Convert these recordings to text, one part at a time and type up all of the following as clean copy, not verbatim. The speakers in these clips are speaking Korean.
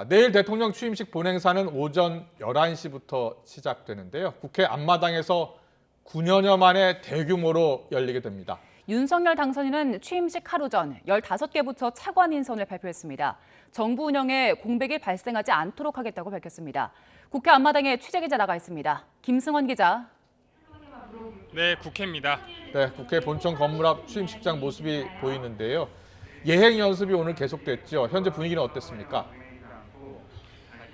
내일 대통령 취임식 본행사는 오전 11시부터 시작되는데요. 국회 앞마당에서 9년여 만에 대규모로 열리게 됩니다. 윤석열 당선인은 취임식 하루 전 15개 부처 차관 인선을 발표했습니다. 정부 운영에 공백이 발생하지 않도록 하겠다고 밝혔습니다. 국회 앞마당에 취재기자 나가 있습니다. 김승원 기자. 네, 국회입니다. 네, 국회 본청 건물 앞 취임식장 모습이 보이는데요. 예행 연습이 오늘 계속됐죠. 현재 분위기는 어땠습니까?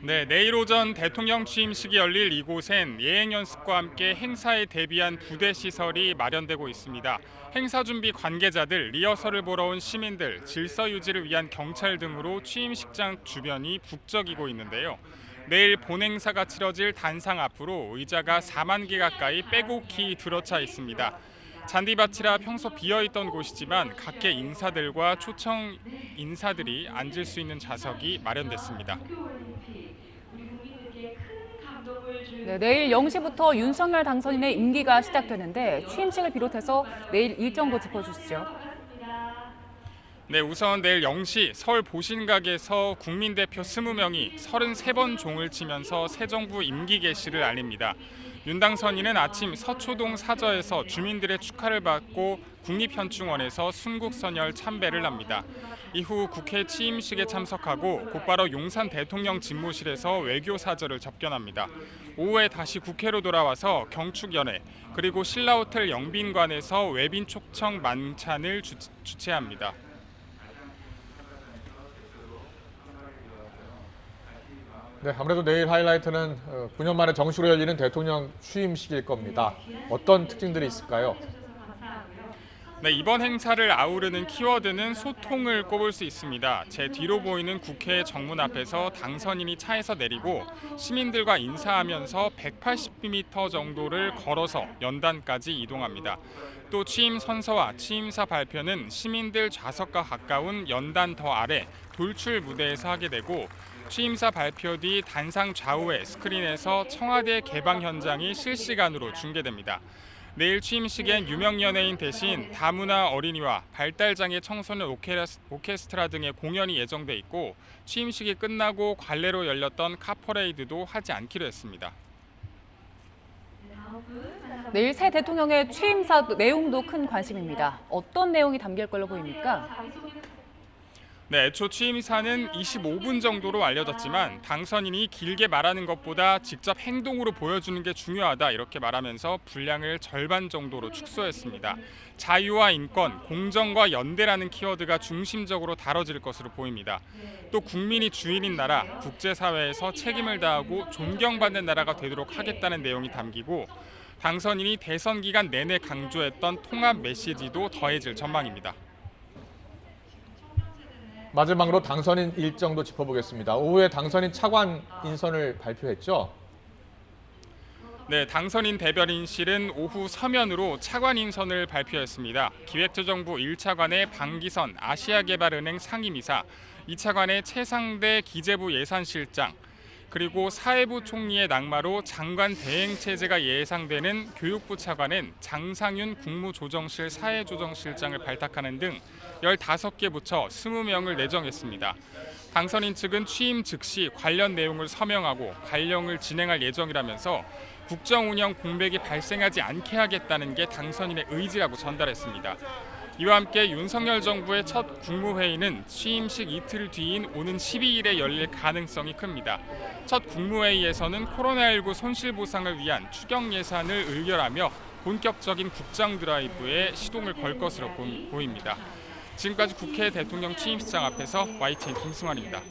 네, 내일 오전 대통령 취임식이 열릴 이곳엔 예행 연습과 함께 행사에 대비한 부대 시설이 마련되고 있습니다. 행사 준비 관계자들, 리허설을 보러 온 시민들, 질서 유지를 위한 경찰 등으로 취임식장 주변이 북적이고 있는데요. 내일 본행사가 치러질 단상 앞으로 의자가 4만 개 가까이 빼곡히 들어차 있습니다. 잔디밭이라 평소 비어있던 곳이지만 각계 인사들과 초청 인사들이 앉을 수 있는 좌석이 마련됐습니다. 네, 내일 0시부터 윤석열 당선인의 임기가 시작되는데 취임식을 비롯해서 내일 일정도 짚어주시죠. 네, 우선 내일 0시 서울 보신각에서 국민대표 20명이 33번 종을 치면서 새 정부 임기 개시를 알립니다. 윤 당선인은 아침 서초동 사저에서 주민들의 축하를 받고 국립현충원에서 순국선열 참배를 합니다. 이후 국회 취임식에 참석하고 곧바로 용산 대통령 집무실에서 외교사절을 접견합니다. 오후에 다시 국회로 돌아와서 경축연회 그리고 신라호텔 영빈관에서 외빈 초청 만찬을 주최합니다. 네, 아무래도 내일 하이라이트는 9년 만에 정식으로 열리는 대통령 취임식일 겁니다. 어떤 특징들이 있을까요? 네, 이번 행사를 아우르는 키워드는 소통을 꼽을 수 있습니다. 제 뒤로 보이는 국회 정문 앞에서 당선인이 차에서 내리고 시민들과 인사하면서 180m 정도를 걸어서 연단까지 이동합니다. 또 취임 선서와 취임사 발표는 시민들 좌석과 가까운 연단 더 아래 돌출 무대에서 하게 되고 취임사 발표 뒤 단상 좌우의 스크린에서 청와대 개방 현장이 실시간으로 중계됩니다. 내일 취임식엔 유명 연예인 대신 다문화 어린이와 발달장애 청소년 오케스트라 등의 공연이 예정돼 있고 취임식이 끝나고 관례로 열렸던 카퍼레이드도 하지 않기로 했습니다. 내일 새 대통령의 취임사 내용도 큰 관심입니다. 어떤 내용이 담길 걸로 보입니까? 네, 애초 취임사는 25분 정도로 알려졌지만 당선인이 길게 말하는 것보다 직접 행동으로 보여주는 게 중요하다 이렇게 말하면서 분량을 절반 정도로 축소했습니다. 자유와 인권, 공정과 연대라는 키워드가 중심적으로 다뤄질 것으로 보입니다. 또 국민이 주인인 나라, 국제사회에서 책임을 다하고 존경받는 나라가 되도록 하겠다는 내용이 담기고 당선인이 대선 기간 내내 강조했던 통합 메시지도 더해질 전망입니다. 마지막으로 당선인 일정도 짚어보겠습니다. 오후에 당선인 차관 인선을 발표했죠? 네, 당선인 대변인실은 오후 서면으로 차관 인선을 발표했습니다. 기획재정부 1차관의 방기선 아시아개발은행 상임이사, 2차관의 최상대 기재부 예산실장, 그리고 사회부 총리의 낙마로 장관 대행체제가 예상되는 교육부 차관은 장상윤 국무조정실 사회조정실장을 발탁하는 등 15개 부처 20명을 내정했습니다. 당선인 측은 취임 즉시 관련 내용을 서명하고 발령을 진행할 예정이라면서 국정 운영 공백이 발생하지 않게 하겠다는 게 당선인의 의지라고 전달했습니다. 이와 함께 윤석열 정부의 첫 국무회의는 취임식 이틀 뒤인 오는 12일에 열릴 가능성이 큽니다. 첫 국무회의에서는 코로나19 손실보상을 위한 추경 예산을 의결하며 본격적인 국정 드라이브에 시동을 걸 것으로 보입니다. 지금까지 국회 대통령 취임식장 앞에서 YTN 김승환입니다.